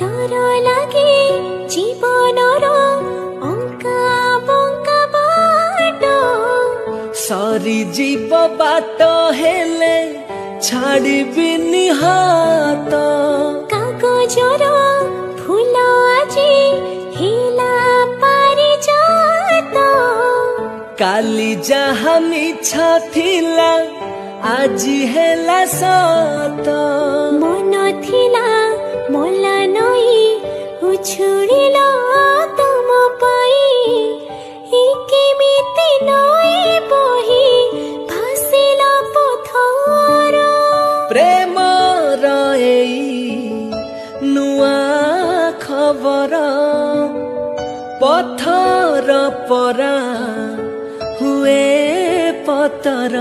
डर लागे जीवनर अंका बंका बाट सारी जीव बाट हेले छाड़बिनी हाथ कागजर फूल आजी हिला पारी जात काली जहा मिछा थिला आजी हेला सत मन थिला मोला नई उछुड़िल तुम पाई केमिति नई बही भासिला पथर प्रेम नुआ खबर पथर परा हुए पतर